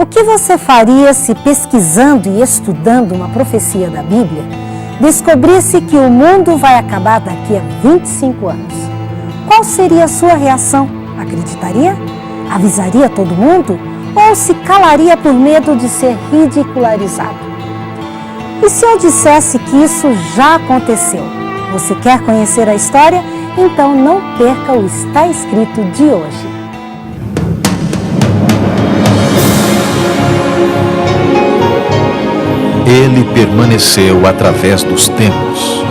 O que você faria se, pesquisando e estudando uma profecia da Bíblia, descobrisse que o mundo vai acabar daqui a 25 anos? Qual seria a sua reação? Acreditaria? Avisaria todo mundo? Ou se calaria por medo de ser ridicularizado? E se eu dissesse que isso já aconteceu? Você quer conhecer a história? Então não perca o Está Escrito de hoje. Ele permaneceu através dos tempos.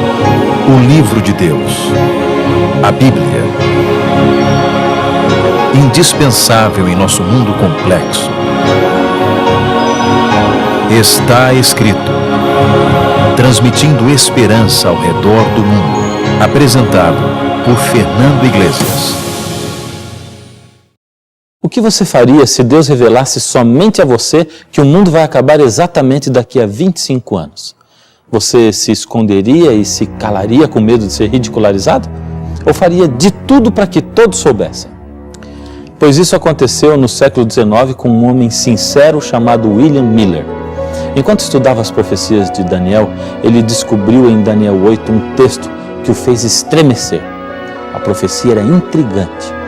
O livro de Deus, a Bíblia, indispensável em nosso mundo complexo. Está escrito, transmitindo esperança ao redor do mundo. Apresentado por Fernando Iglesias. O que você faria se Deus revelasse somente a você que o mundo vai acabar exatamente daqui a 25 anos? Você se esconderia e se calaria com medo de ser ridicularizado? Ou faria de tudo para que todos soubessem? Pois isso aconteceu no século XIX com um homem sincero chamado William Miller. Enquanto estudava as profecias de Daniel, ele descobriu em Daniel 8 um texto que o fez estremecer. A profecia era intrigante.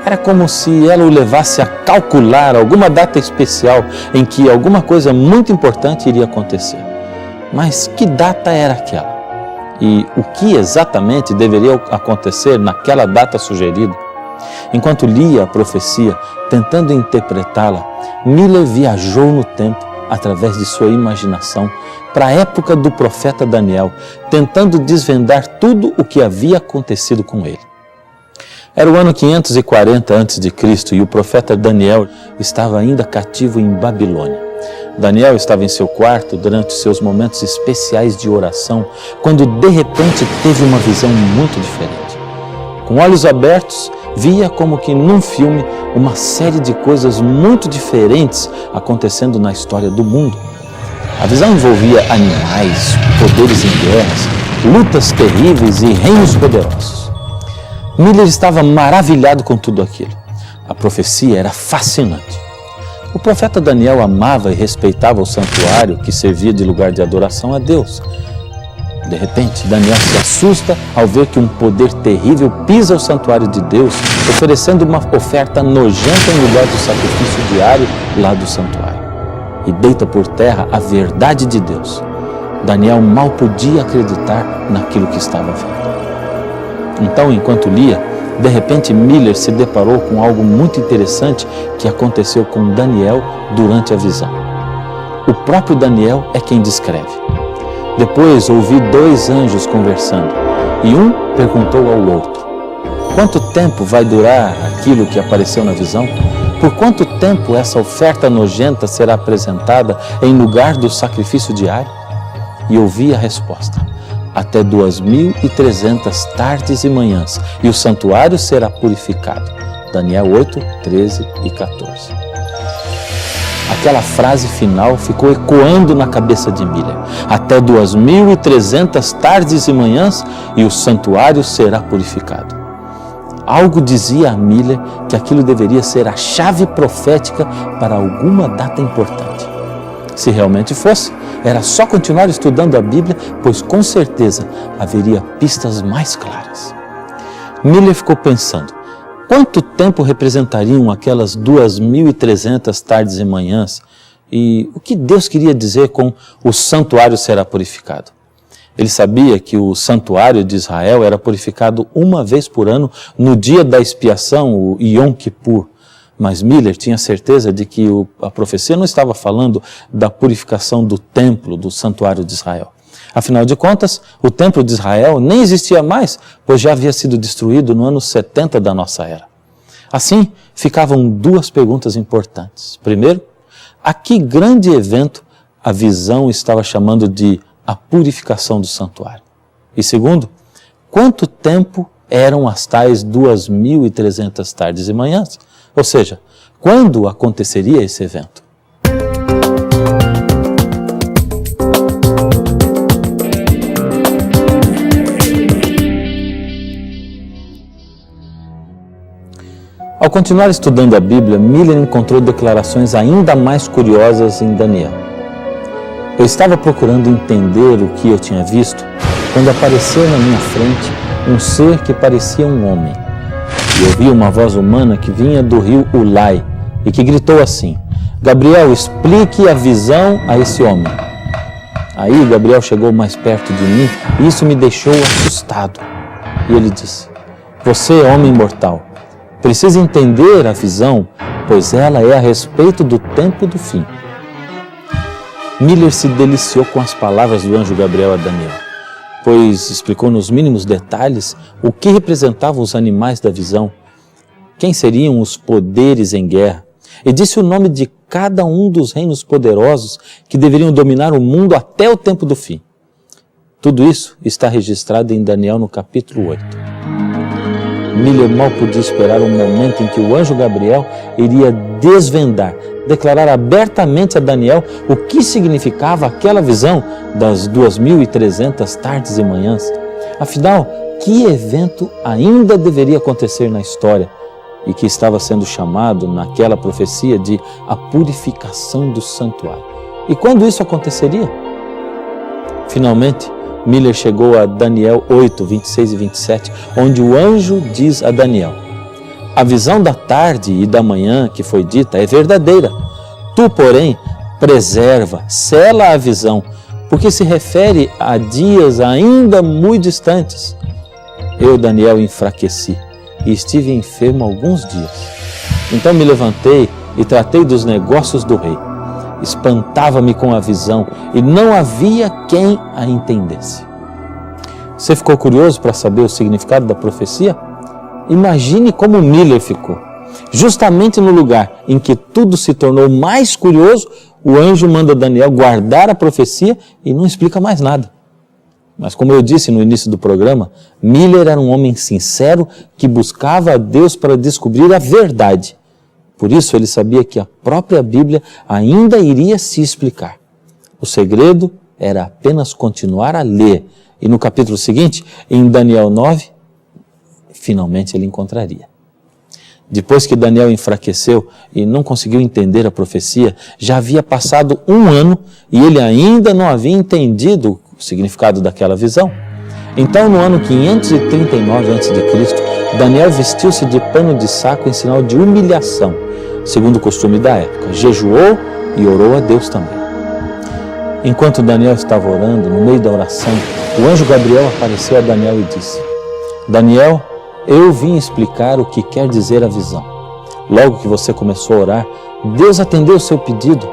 Era como se ela o levasse a calcular alguma data especial em que alguma coisa muito importante iria acontecer. Mas que data era aquela? E o que exatamente deveria acontecer naquela data sugerida? Enquanto lia a profecia, tentando interpretá-la, Miller viajou no tempo através de sua imaginação para a época do profeta Daniel, tentando desvendar tudo o que havia acontecido com ele. Era o ano 540 a.C. e o profeta Daniel estava ainda cativo em Babilônia. Daniel estava em seu quarto durante seus momentos especiais de oração, quando de repente teve uma visão muito diferente. Com olhos abertos, via como que num filme uma série de coisas muito diferentes acontecendo na história do mundo. A visão envolvia animais, poderes em guerras, lutas terríveis e reinos poderosos. Miller estava maravilhado com tudo aquilo. A profecia era fascinante. O profeta Daniel amava e respeitava o santuário que servia de lugar de adoração a Deus. De repente, Daniel se assusta ao ver que um poder terrível pisa o santuário de Deus, oferecendo uma oferta nojenta em lugar do sacrifício diário lá do santuário, e deita por terra a verdade de Deus. Daniel mal podia acreditar naquilo que estava vendo. Então, enquanto lia, de repente Miller se deparou com algo muito interessante que aconteceu com Daniel durante a visão. O próprio Daniel é quem descreve. Depois ouvi 2 anjos conversando, e um perguntou ao outro: quanto tempo vai durar aquilo que apareceu na visão? Por quanto tempo essa oferta nojenta será apresentada em lugar do sacrifício diário? E ouvi a resposta: até 2.300 tardes e manhãs, e o santuário será purificado. Daniel 8, 13 e 14. Aquela frase final ficou ecoando na cabeça de Miller. Até 2.300 tardes e manhãs, e o santuário será purificado. Algo dizia a Miller que aquilo deveria ser a chave profética para alguma data importante. Se realmente fosse, era só continuar estudando a Bíblia, pois com certeza haveria pistas mais claras. Miller ficou pensando: quanto tempo representariam aquelas 2.300 tardes e manhãs? E o que Deus queria dizer com o santuário será purificado? Ele sabia que o santuário de Israel era purificado uma vez por ano no dia da expiação, o Yom Kippur. Mas Miller tinha certeza de que a profecia não estava falando da purificação do templo, do santuário de Israel. Afinal de contas, o templo de Israel nem existia mais, pois já havia sido destruído no ano 70 da nossa era. Assim, ficavam 2 perguntas importantes. Primeiro, a que grande evento a visão estava chamando de a purificação do santuário? E segundo, quanto tempo eram as tais 2.300 tardes e manhãs? Ou seja, quando aconteceria esse evento? Ao continuar estudando a Bíblia, Miller encontrou declarações ainda mais curiosas em Daniel. Eu estava procurando entender o que eu tinha visto quando apareceu na minha frente um ser que parecia um homem. E eu vi uma voz humana que vinha do rio Ulai e que gritou assim: Gabriel, explique a visão a esse homem. Aí Gabriel chegou mais perto de mim e isso me deixou assustado. E ele disse: Você, homem mortal, precisa entender a visão, pois ela é a respeito do tempo do fim. Miller se deliciou com as palavras do anjo Gabriel a Daniel, pois explicou nos mínimos detalhes o que representavam os animais da visão, quem seriam os poderes em guerra, e disse o nome de cada um dos reinos poderosos que deveriam dominar o mundo até o tempo do fim. Tudo isso está registrado em Daniel no capítulo 8. Miller mal podia esperar um momento em que o anjo Gabriel iria desvendar, declarar abertamente a Daniel o que significava aquela visão das 2.300 tardes e manhãs. Afinal, que evento ainda deveria acontecer na história e que estava sendo chamado naquela profecia de a purificação do santuário? E quando isso aconteceria? Finalmente, Miller chegou a Daniel 8, 26 e 27, onde o anjo diz a Daniel: A visão da tarde e da manhã que foi dita é verdadeira. Tu, porém, preserva, sela a visão, porque se refere a dias ainda muito distantes. Eu, Daniel, enfraqueci e estive enfermo alguns dias. Então me levantei e tratei dos negócios do rei. Espantava-me com a visão e não havia quem a entendesse. Você ficou curioso para saber o significado da profecia? Imagine como Miller ficou. Justamente no lugar em que tudo se tornou mais curioso, o anjo manda Daniel guardar a profecia e não explica mais nada. Mas como eu disse no início do programa, Miller era um homem sincero que buscava a Deus para descobrir a verdade. Por isso ele sabia que a própria Bíblia ainda iria se explicar. O segredo era apenas continuar a ler. E no capítulo seguinte, em Daniel 9, finalmente ele encontraria. Depois que Daniel enfraqueceu e não conseguiu entender a profecia, já havia passado um ano e ele ainda não havia entendido o significado daquela visão. Então, no ano 539 a.C., Daniel vestiu-se de pano de saco em sinal de humilhação, segundo o costume da época. Jejuou e orou a Deus também. Enquanto Daniel estava orando, no meio da oração, o anjo Gabriel apareceu a Daniel e disse: Daniel, eu vim explicar o que quer dizer a visão. Logo que você começou a orar, Deus atendeu o seu pedido.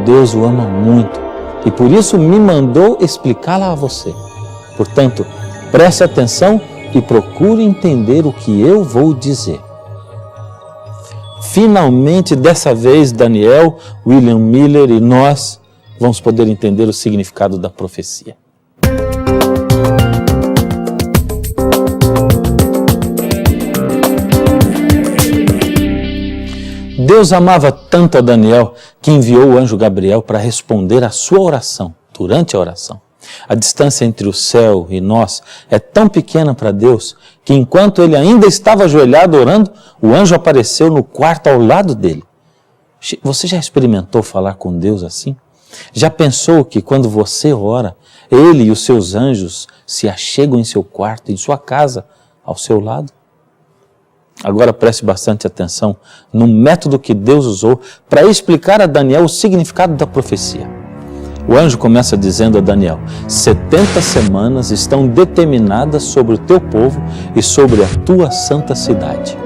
Deus o ama muito e por isso me mandou explicá-la a você. Portanto, preste atenção e procure entender o que eu vou dizer. Finalmente, dessa vez, Daniel, William Miller e nós vamos poder entender o significado da profecia. Deus amava tanto a Daniel que enviou o anjo Gabriel para responder à sua oração, durante a oração. A distância entre o céu e nós é tão pequena para Deus que enquanto ele ainda estava ajoelhado orando, o anjo apareceu no quarto ao lado dele. Você já experimentou falar com Deus assim? Já pensou que quando você ora, ele e os seus anjos se achegam em seu quarto, em sua casa, ao seu lado? Agora preste bastante atenção no método que Deus usou para explicar a Daniel o significado da profecia. O anjo começa dizendo a Daniel: 70 semanas estão determinadas sobre o teu povo e sobre a tua santa cidade.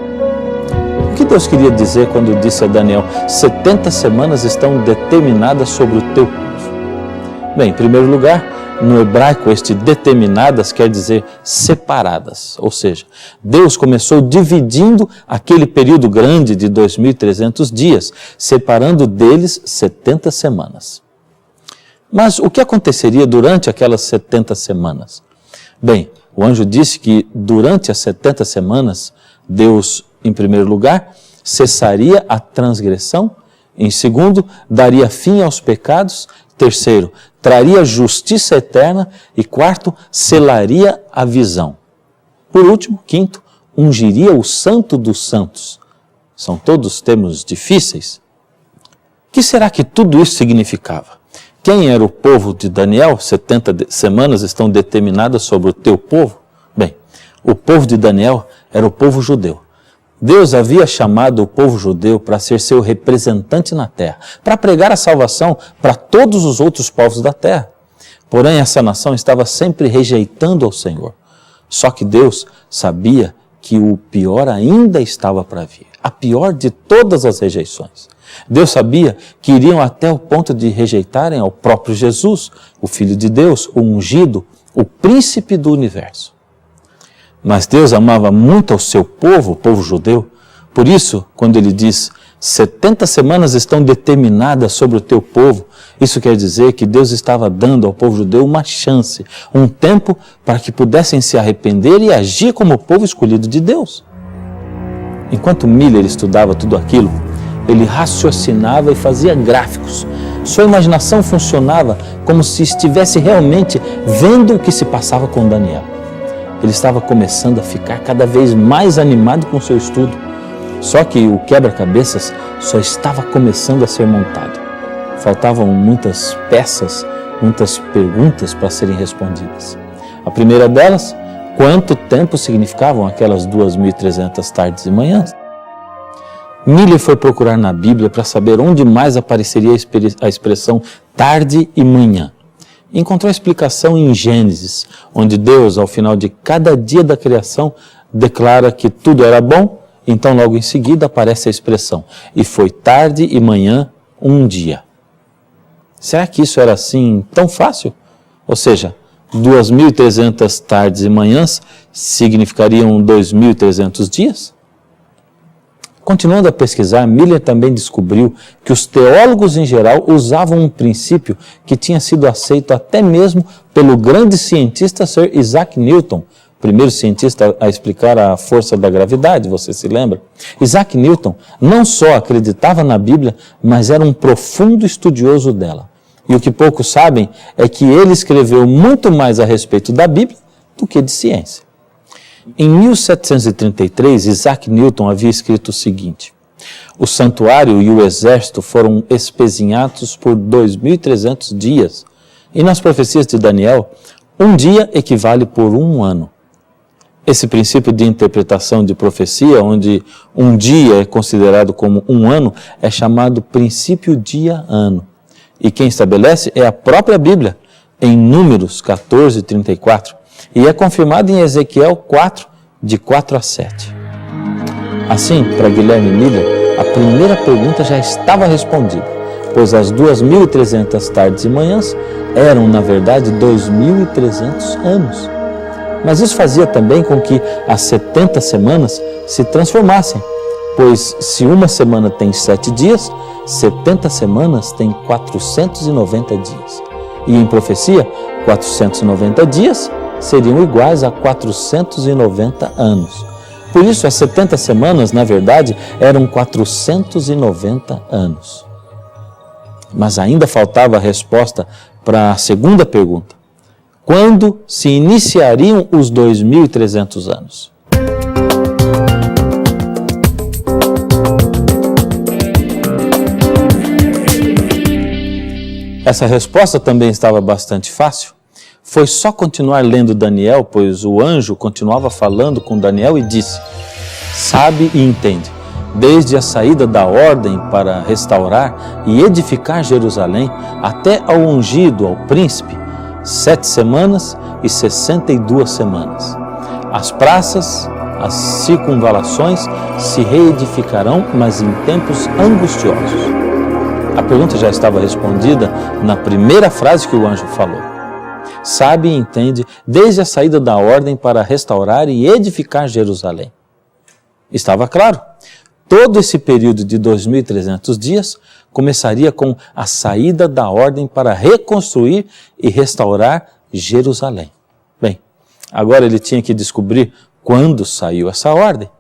O que Deus queria dizer quando disse a Daniel: 70 semanas estão determinadas sobre o teu povo? Bem, em primeiro lugar, no hebraico, este determinadas quer dizer separadas, ou seja, Deus começou dividindo aquele período grande de 2.300 dias, separando deles 70 semanas. Mas o que aconteceria durante aquelas 70 semanas? Bem, o anjo disse que durante as 70 semanas, Deus, em primeiro lugar, cessaria a transgressão, em segundo, daria fim aos pecados, terceiro, traria justiça eterna e quarto, selaria a visão. Por último, quinto, ungiria o santo dos santos. São todos termos difíceis. O que será que tudo isso significava? Quem era o povo de Daniel? 70 semanas estão determinadas sobre o teu povo? Bem, o povo de Daniel era o povo judeu. Deus havia chamado o povo judeu para ser seu representante na terra, para pregar a salvação para todos os outros povos da terra. Porém, essa nação estava sempre rejeitando ao Senhor. Só que Deus sabia que o pior ainda estava para vir, a pior de todas as rejeições. Deus sabia que iriam até o ponto de rejeitarem ao próprio Jesus, o Filho de Deus, o ungido, o príncipe do universo. Mas Deus amava muito ao seu povo, o povo judeu. Por isso, quando ele diz, 70 semanas estão determinadas sobre o teu povo, isso quer dizer que Deus estava dando ao povo judeu uma chance, um tempo para que pudessem se arrepender e agir como o povo escolhido de Deus. Enquanto Miller estudava tudo aquilo, ele raciocinava e fazia gráficos. Sua imaginação funcionava como se estivesse realmente vendo o que se passava com Daniel. Ele estava começando a ficar cada vez mais animado com seu estudo. Só que o quebra-cabeças só estava começando a ser montado. Faltavam muitas peças, muitas perguntas para serem respondidas. A primeira delas, quanto tempo significavam aquelas 2.300 tardes e manhãs? Miller foi procurar na Bíblia para saber onde mais apareceria a expressão tarde e manhã. Encontrou a explicação em Gênesis, onde Deus, ao final de cada dia da criação, declara que tudo era bom, então logo em seguida aparece a expressão, e foi tarde e manhã um dia. Será que isso era assim tão fácil? Ou seja, 2.300 tardes e manhãs significariam 2.300 dias? Continuando a pesquisar, Miller também descobriu que os teólogos em geral usavam um princípio que tinha sido aceito até mesmo pelo grande cientista Sir Isaac Newton, primeiro cientista a explicar a força da gravidade, você se lembra? Isaac Newton não só acreditava na Bíblia, mas era um profundo estudioso dela. E o que poucos sabem é que ele escreveu muito mais a respeito da Bíblia do que de ciência. Em 1733, Isaac Newton havia escrito o seguinte: o santuário e o exército foram espezinhados por 2.300 dias, e nas profecias de Daniel, um dia equivale por um ano. Esse princípio de interpretação de profecia, onde um dia é considerado como um ano, é chamado princípio dia-ano. E quem estabelece é a própria Bíblia, em Números 14:34. E é confirmado em Ezequiel 4, de 4 a 7. Assim, para Guilherme Miller, a primeira pergunta já estava respondida, pois as 2.300 tardes e manhãs eram, na verdade, 2.300 anos. Mas isso fazia também com que as 70 semanas se transformassem, pois se uma semana tem 7 dias, 70 semanas tem 490 dias. E em profecia, 490 dias seriam iguais a 490 anos. Por isso, as 70 semanas, na verdade, eram 490 anos. Mas ainda faltava a resposta para a segunda pergunta. Quando se iniciariam os 2.300 anos? Essa resposta também estava bastante fácil. Foi só continuar lendo Daniel, pois o anjo continuava falando com Daniel e disse: sabe e entende, desde a saída da ordem para restaurar e edificar Jerusalém, até ao ungido, ao príncipe, 7 semanas e 62 semanas. As praças, as circunvalações se reedificarão, mas em tempos angustiosos. A pergunta já estava respondida na primeira frase que o anjo falou. Sabe e entende desde a saída da ordem para restaurar e edificar Jerusalém. Estava claro, todo esse período de 2.300 dias começaria com a saída da ordem para reconstruir e restaurar Jerusalém. Bem, agora ele tinha que descobrir quando saiu essa ordem.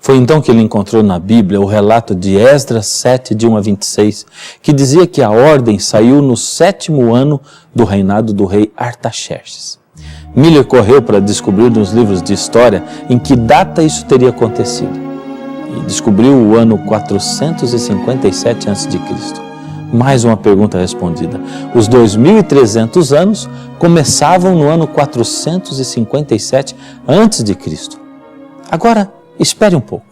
Foi então que ele encontrou na Bíblia o relato de Esdras 7, de 1 a 26, que dizia que a ordem saiu no 7º ano do reinado do rei Artaxerxes. Miller correu para descobrir nos livros de história em que data isso teria acontecido. e descobriu o ano 457 a.C. Mais uma pergunta respondida. Os 2.300 anos começavam no ano 457 a.C. Agora, espere um pouco.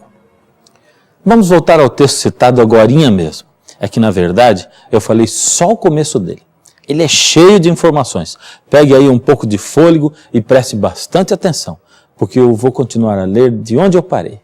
Vamos voltar ao texto citado agorinha mesmo. É que, na verdade, eu falei só o começo dele. Ele é cheio de informações. Pegue aí um pouco de fôlego e preste bastante atenção, porque eu vou continuar a ler de onde eu parei.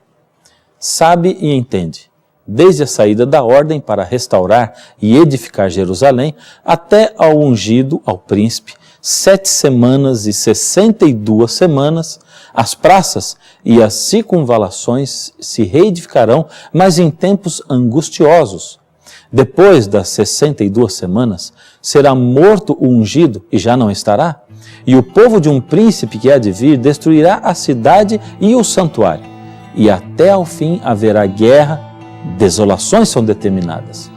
Sabe e entende, desde a saída da ordem para restaurar e edificar Jerusalém, até ao ungido, ao príncipe, 7 semanas e 62 semanas, as praças e as circunvalações se reedificarão, mas em tempos angustiosos. Depois das 62 semanas, será morto o ungido e já não estará, e o povo de um príncipe que há de vir destruirá a cidade e o santuário, e até ao fim haverá guerra, desolações são determinadas.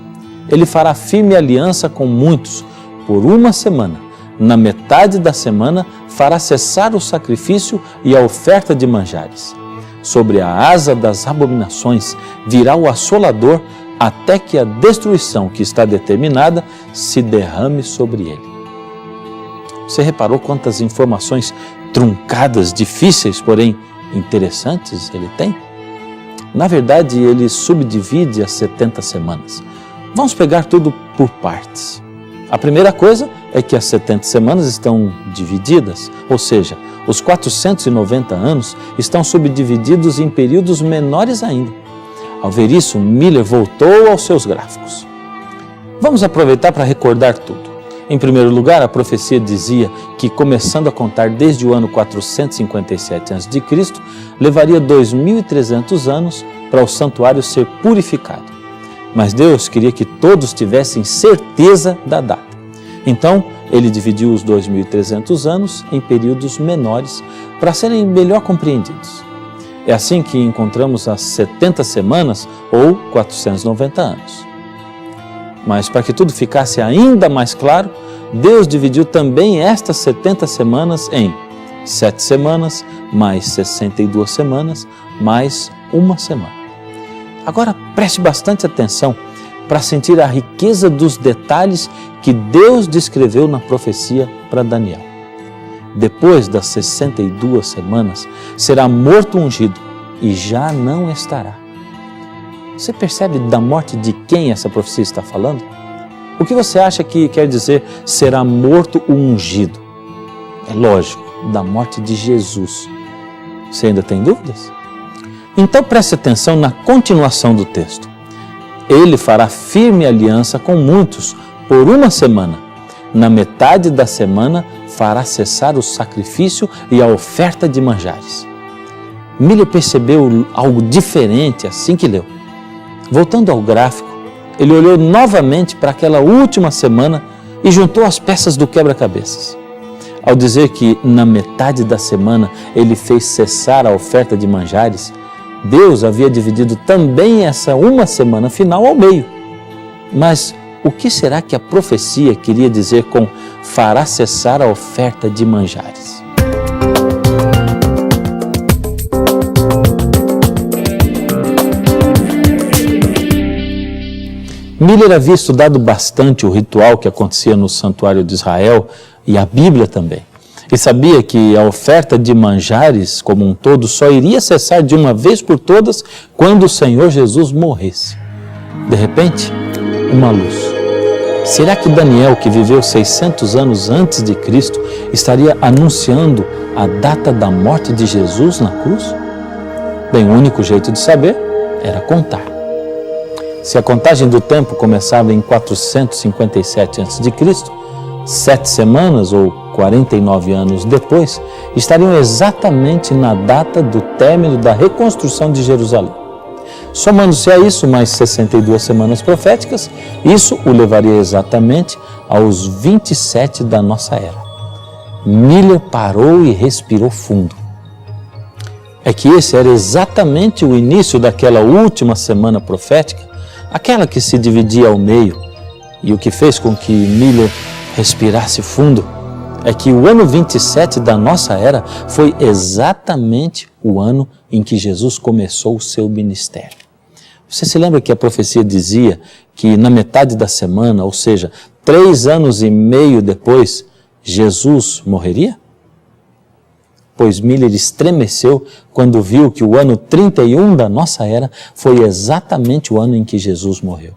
Ele fará firme aliança com muitos por 1 semana. Na metade da semana fará cessar o sacrifício e a oferta de manjares. Sobre a asa das abominações virá o assolador, até que a destruição que está determinada se derrame sobre ele. Você reparou quantas informações truncadas, difíceis, porém interessantes ele tem? Na verdade, ele subdivide as 70 semanas. Vamos pegar tudo por partes. A primeira coisa é que as 70 semanas estão divididas, ou seja, os 490 anos estão subdivididos em períodos menores ainda. Ao ver isso, Miller voltou aos seus gráficos. Vamos aproveitar para recordar tudo. Em primeiro lugar, a profecia dizia que, começando a contar desde o ano 457 a.C., levaria 2.300 anos para o santuário ser purificado. Mas Deus queria que todos tivessem certeza da data. Então, ele dividiu os 2.300 anos em períodos menores para serem melhor compreendidos. É assim que encontramos as 70 semanas ou 490 anos. Mas para que tudo ficasse ainda mais claro, Deus dividiu também estas 70 semanas em 7 semanas, mais 62 semanas, mais 1 semana. Agora preste bastante atenção para sentir a riqueza dos detalhes que Deus descreveu na profecia para Daniel. Depois das 62 semanas, será morto o ungido e já não estará. Você percebe da morte de quem essa profecia está falando? O que você acha que quer dizer será morto o ungido? É lógico, da morte de Jesus. Você ainda tem dúvidas? Então preste atenção na continuação do texto. Ele fará firme aliança com muitos por 1 semana. Na metade da semana fará cessar o sacrifício e a oferta de manjares. Miller percebeu algo diferente assim que leu. Voltando ao gráfico, ele olhou novamente para aquela última semana e juntou as peças do quebra-cabeças. Ao dizer que na metade da semana ele fez cessar a oferta de manjares, Deus havia dividido também essa 1 semana final ao meio. Mas o que será que a profecia queria dizer com fará cessar a oferta de manjares? Miller havia estudado bastante o ritual que acontecia no santuário de Israel e a Bíblia também. E sabia que a oferta de manjares como um todo só iria cessar de uma vez por todas quando o Senhor Jesus morresse. De repente, uma luz. Será que Daniel, que viveu 600 anos antes de Cristo, estaria anunciando a data da morte de Jesus na cruz? Bem, o único jeito de saber era contar. Se a contagem do tempo começava em 457 a.C., 7 semanas ou 49 anos depois, estariam exatamente na data do término da reconstrução de Jerusalém. Somando-se a isso mais 62 semanas proféticas, isso o levaria exatamente aos 27 da nossa era. Miller parou e respirou fundo. É que esse era exatamente o início daquela última semana profética, aquela que se dividia ao meio, e o que fez com que Miller respirasse fundo é que o ano 27 da nossa era foi exatamente o ano em que Jesus começou o seu ministério. Você se lembra que a profecia dizia que na metade da semana, ou seja, 3 anos e meio depois, Jesus morreria? Pois Miller estremeceu quando viu que o ano 31 da nossa era foi exatamente o ano em que Jesus morreu.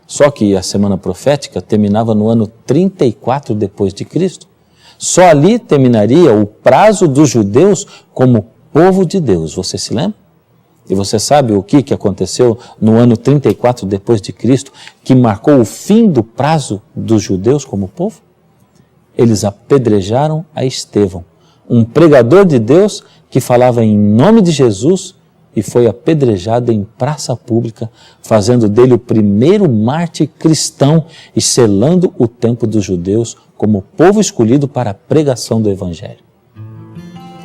Só que a semana profética terminava no ano 34 depois de Cristo. Só ali terminaria o prazo dos judeus como povo de Deus. Você se lembra? E você sabe o que aconteceu no ano 34 depois de Cristo, que marcou o fim do prazo dos judeus como povo? Eles apedrejaram a Estevão, um pregador de Deus que falava em nome de Jesus e foi apedrejado em praça pública, fazendo dele o primeiro mártir cristão e selando o tempo dos judeus como povo escolhido para a pregação do Evangelho.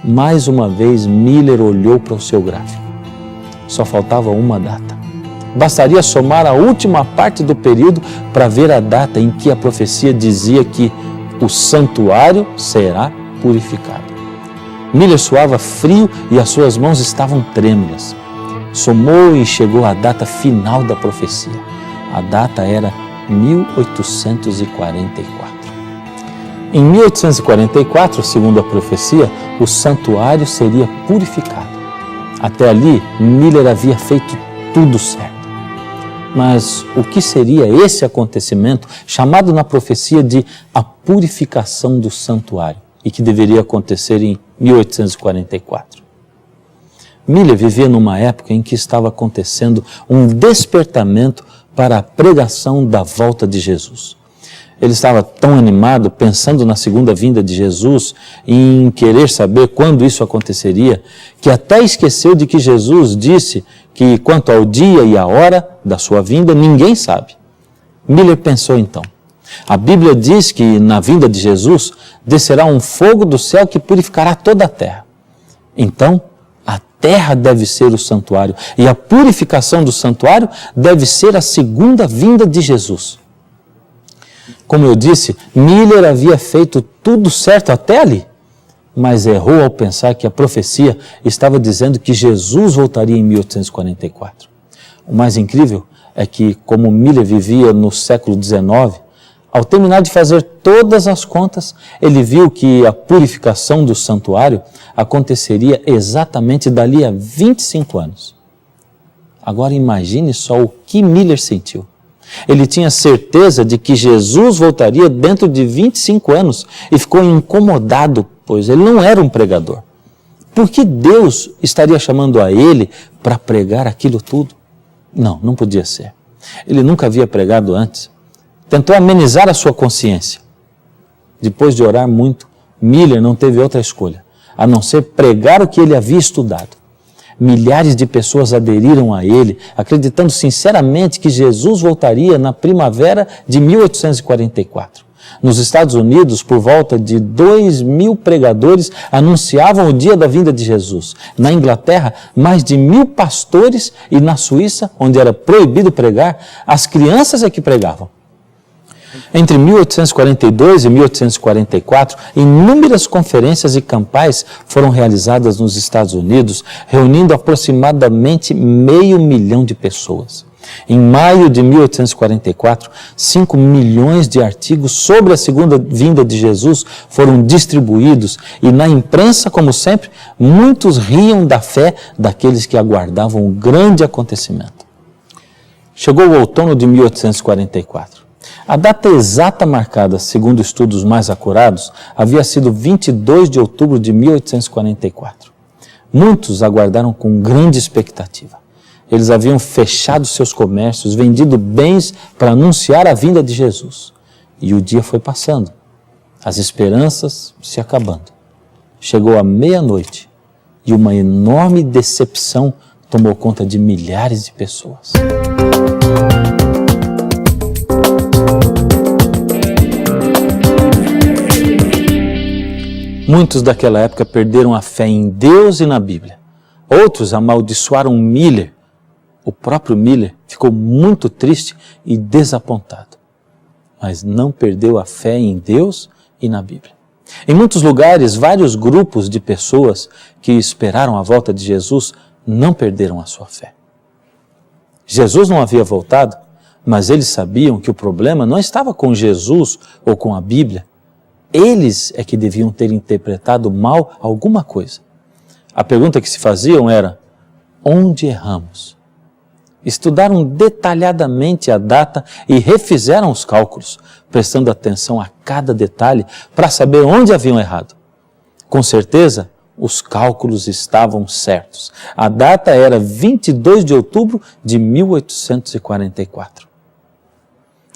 Mais uma vez, Miller olhou para o seu gráfico. Só faltava uma data. Bastaria somar a última parte do período para ver a data em que a profecia dizia que o santuário será purificado. Miller suava frio e as suas mãos estavam trêmulas. Somou e chegou à data final da profecia. A data era 1844. Em 1844, segundo a profecia, o santuário seria purificado. Até ali, Miller havia feito tudo certo. Mas o que seria esse acontecimento chamado na profecia de a purificação do santuário e que deveria acontecer em 1844? Miller vivia numa época em que estava acontecendo um despertamento para a pregação da volta de Jesus. Ele estava tão animado, pensando na segunda vinda de Jesus, em querer saber quando isso aconteceria, que até esqueceu de que Jesus disse que quanto ao dia e a hora da sua vinda, ninguém sabe. Miller pensou então, a Bíblia diz que na vinda de Jesus descerá um fogo do céu que purificará toda a terra. Então, a terra deve ser o santuário e a purificação do santuário deve ser a segunda vinda de Jesus. Como eu disse, Miller havia feito tudo certo até ali, mas errou ao pensar que a profecia estava dizendo que Jesus voltaria em 1844. O mais incrível é que, como Miller vivia no século XIX, ao terminar de fazer todas as contas, ele viu que a purificação do santuário aconteceria exatamente dali a 25 anos. Agora imagine só o que Miller sentiu. Ele tinha certeza de que Jesus voltaria dentro de 25 anos e ficou incomodado, pois ele não era um pregador. Por que Deus estaria chamando a ele para pregar aquilo tudo? Não podia ser. Ele nunca havia pregado antes. Tentou amenizar a sua consciência. Depois de orar muito, Miller não teve outra escolha, a não ser pregar o que ele havia estudado. Milhares de pessoas aderiram a ele, acreditando sinceramente que Jesus voltaria na primavera de 1844. Nos Estados Unidos, por volta de 2.000 pregadores anunciavam o dia da vinda de Jesus. Na Inglaterra, mais de 1.000 pastores e na Suíça, onde era proibido pregar, as crianças é que pregavam. Entre 1842 e 1844, inúmeras conferências e campais foram realizadas nos Estados Unidos, reunindo aproximadamente 500 mil de pessoas. Em maio de 1844, 5 milhões de artigos sobre a segunda vinda de Jesus foram distribuídos e na imprensa, como sempre, muitos riam da fé daqueles que aguardavam o grande acontecimento. Chegou o outono de 1844. A data exata marcada, segundo estudos mais acurados, havia sido 22 de outubro de 1844. Muitos aguardaram com grande expectativa. Eles haviam fechado seus comércios, vendido bens para anunciar a vinda de Jesus. E o dia foi passando, as esperanças se acabando. Chegou a meia-noite e uma enorme decepção tomou conta de milhares de pessoas. Muitos daquela época perderam a fé em Deus e na Bíblia. Outros amaldiçoaram Miller. O próprio Miller ficou muito triste e desapontado, mas não perdeu a fé em Deus e na Bíblia. Em muitos lugares, vários grupos de pessoas que esperaram a volta de Jesus não perderam a sua fé. Jesus não havia voltado, mas eles sabiam que o problema não estava com Jesus ou com a Bíblia. Eles é que deviam ter interpretado mal alguma coisa. A pergunta que se faziam era: onde erramos? Estudaram detalhadamente a data e refizeram os cálculos, prestando atenção a cada detalhe para saber onde haviam errado. Com certeza, os cálculos estavam certos. A data era 22 de outubro de 1844.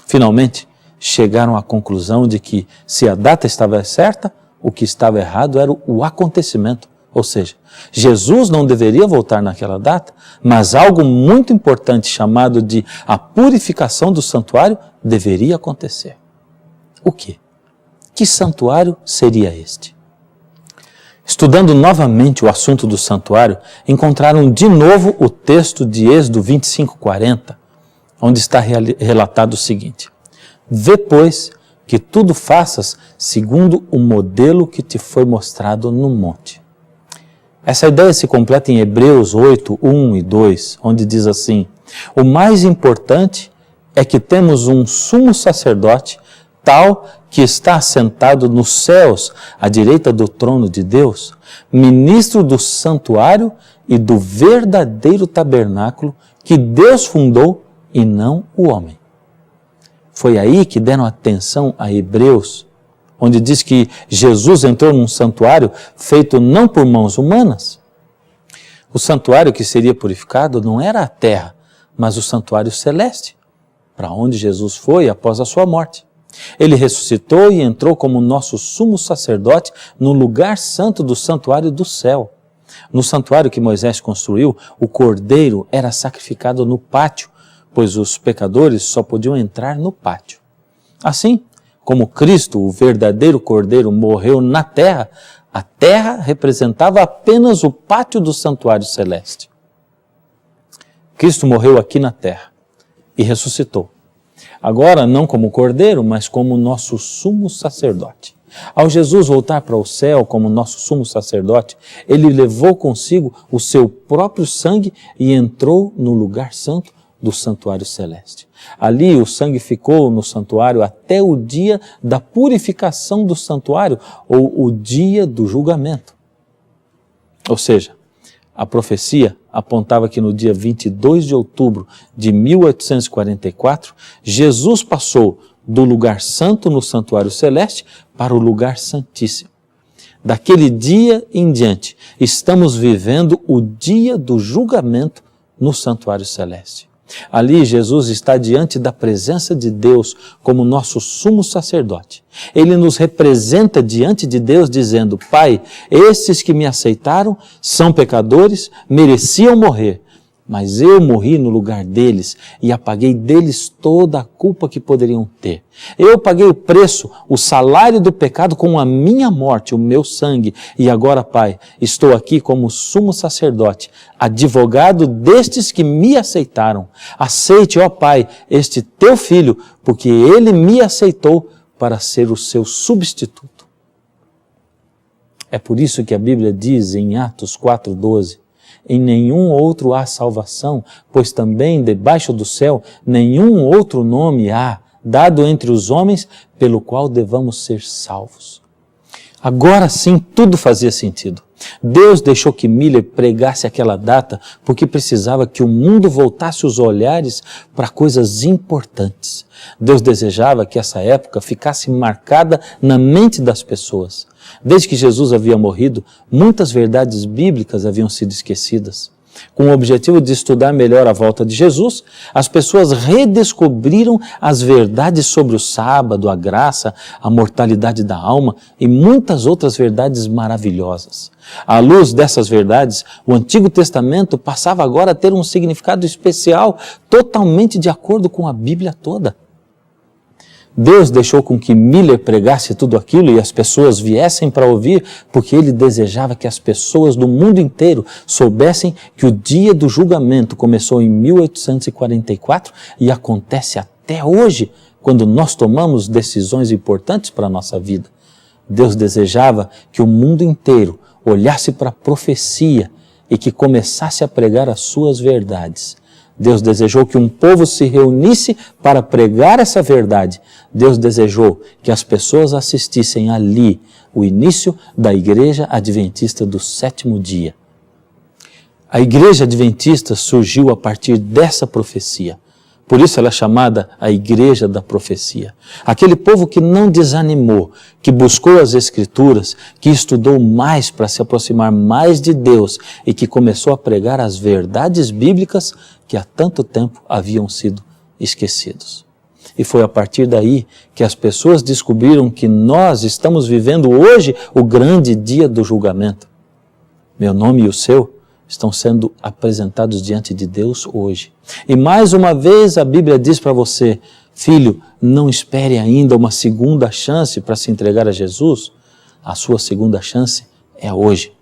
Finalmente, chegaram à conclusão de que, se a data estava certa, o que estava errado era o acontecimento. Ou seja, Jesus não deveria voltar naquela data, mas algo muito importante chamado de a purificação do santuário deveria acontecer. O quê? Que santuário seria este? Estudando novamente o assunto do santuário, encontraram de novo o texto de Êxodo 25:40, onde está relatado o seguinte: vê, pois, que tudo faças segundo o modelo que te foi mostrado no monte. Essa ideia se completa em Hebreus 8, 1 e 2, onde diz assim: o mais importante é que temos um sumo sacerdote, tal que está assentado nos céus, à direita do trono de Deus, ministro do santuário e do verdadeiro tabernáculo que Deus fundou e não o homem. Foi aí que deram atenção a Hebreus, onde diz que Jesus entrou num santuário feito não por mãos humanas. O santuário que seria purificado não era a terra, mas o santuário celeste, para onde Jesus foi após a sua morte. Ele ressuscitou e entrou como nosso sumo sacerdote no lugar santo do santuário do céu. No santuário que Moisés construiu, o cordeiro era sacrificado no pátio, pois os pecadores só podiam entrar no pátio. Assim, como Cristo, o verdadeiro cordeiro, morreu na terra, a terra representava apenas o pátio do santuário celeste. Cristo morreu aqui na terra e ressuscitou. Agora, não como cordeiro, mas como nosso sumo sacerdote. Ao Jesus voltar para o céu como nosso sumo sacerdote, ele levou consigo o seu próprio sangue e entrou no lugar santo do santuário celeste. Ali o sangue ficou no santuário até o dia da purificação do santuário, ou o dia do julgamento. Ou seja, a profecia apontava que no dia 22 de outubro de 1844, Jesus passou do lugar santo no santuário celeste para o lugar santíssimo. Daquele dia em diante, estamos vivendo o dia do julgamento no santuário celeste. Ali Jesus está diante da presença de Deus como nosso sumo sacerdote. Ele nos representa diante de Deus dizendo: Pai, esses que me aceitaram são pecadores, mereciam morrer, mas eu morri no lugar deles e apaguei deles toda a culpa que poderiam ter. Eu paguei o preço, o salário do pecado com a minha morte, o meu sangue. E agora, Pai, estou aqui como sumo sacerdote, advogado destes que me aceitaram. Aceite, ó Pai, este teu filho, porque ele me aceitou para ser o seu substituto. É por isso que a Bíblia diz em Atos 4:12, em nenhum outro há salvação, pois também debaixo do céu nenhum outro nome há dado entre os homens pelo qual devamos ser salvos. Agora sim tudo fazia sentido. Deus deixou que Miller pregasse aquela data porque precisava que o mundo voltasse os olhares para coisas importantes. Deus desejava que essa época ficasse marcada na mente das pessoas. Desde que Jesus havia morrido, muitas verdades bíblicas haviam sido esquecidas. Com o objetivo de estudar melhor a volta de Jesus, as pessoas redescobriram as verdades sobre o sábado, a graça, a mortalidade da alma e muitas outras verdades maravilhosas. À luz dessas verdades, o Antigo Testamento passava agora a ter um significado especial, totalmente de acordo com a Bíblia toda. Deus deixou com que Miller pregasse tudo aquilo e as pessoas viessem para ouvir, porque ele desejava que as pessoas do mundo inteiro soubessem que o dia do julgamento começou em 1844 e acontece até hoje, quando nós tomamos decisões importantes para a nossa vida. Deus desejava que o mundo inteiro olhasse para a profecia e que começasse a pregar as suas verdades. Deus desejou que um povo se reunisse para pregar essa verdade. Deus desejou que as pessoas assistissem ali o início da Igreja Adventista do Sétimo Dia. A Igreja Adventista surgiu a partir dessa profecia. Por isso ela é chamada a Igreja da Profecia. Aquele povo que não desanimou, que buscou as Escrituras, que estudou mais para se aproximar mais de Deus e que começou a pregar as verdades bíblicas que há tanto tempo haviam sido esquecidos. E foi a partir daí que as pessoas descobriram que nós estamos vivendo hoje o grande dia do julgamento. Meu nome e o seu estão sendo apresentados diante de Deus hoje. E mais uma vez a Bíblia diz para você, filho, não espere ainda uma segunda chance para se entregar a Jesus. A sua segunda chance é hoje.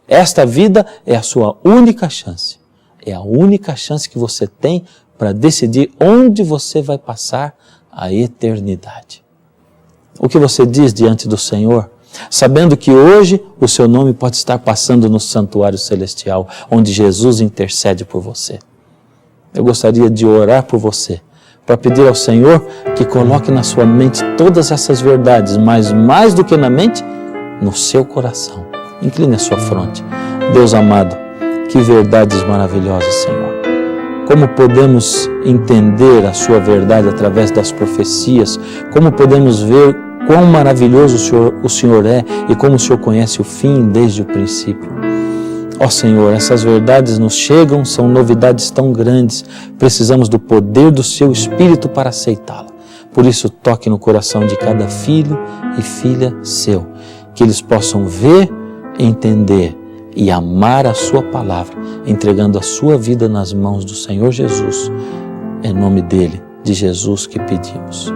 Esta vida é a sua única chance. É a única chance que você tem para decidir onde você vai passar a eternidade. O que você diz diante do Senhor? Sabendo que hoje o seu nome pode estar passando no santuário celestial, onde Jesus intercede por você. Eu gostaria de orar por você, para pedir ao Senhor que coloque na sua mente todas essas verdades, mas mais do que na mente, no seu coração. Incline a sua fronte. Deus amado, que verdades maravilhosas, Senhor. Como podemos entender a sua verdade através das profecias, como podemos ver quão maravilhoso o Senhor é e como o Senhor conhece o fim desde o princípio. Ó Senhor, essas verdades nos chegam, são novidades tão grandes, precisamos do poder do Seu Espírito para aceitá-la. Por isso, toque no coração de cada filho e filha seu, que eles possam ver, entender e amar a Sua palavra, entregando a sua vida nas mãos do Senhor Jesus. Em nome dEle, de Jesus que pedimos.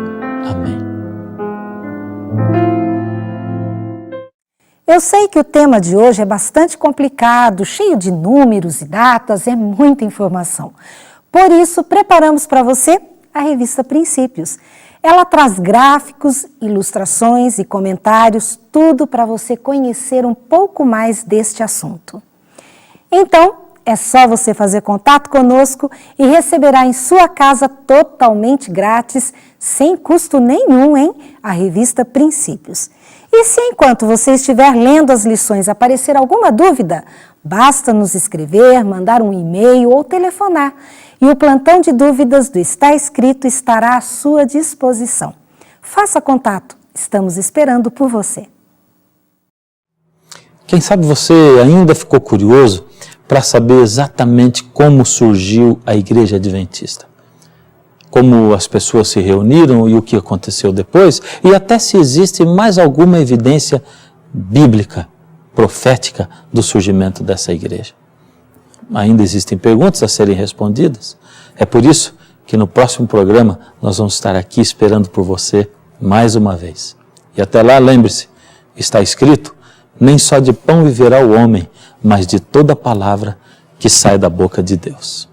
Amém. Eu sei que o tema de hoje é bastante complicado, cheio de números e datas, é muita informação. Por isso, preparamos para você a revista Princípios. Ela traz gráficos, ilustrações e comentários, tudo para você conhecer um pouco mais deste assunto. Então, é só você fazer contato conosco e receberá em sua casa totalmente grátis, sem custo nenhum, hein? A revista Princípios. E se enquanto você estiver lendo as lições aparecer alguma dúvida, basta nos escrever, mandar um e-mail ou telefonar. E o plantão de dúvidas do Está Escrito estará à sua disposição. Faça contato, estamos esperando por você. Quem sabe você ainda ficou curioso para saber exatamente como surgiu a Igreja Adventista. Como as pessoas se reuniram e o que aconteceu depois, e até se existe mais alguma evidência bíblica, profética do surgimento dessa igreja. Ainda existem perguntas a serem respondidas. É por isso que no próximo programa nós vamos estar aqui esperando por você mais uma vez. E até lá, lembre-se, está escrito, nem só de pão viverá o homem, mas de toda palavra que sai da boca de Deus.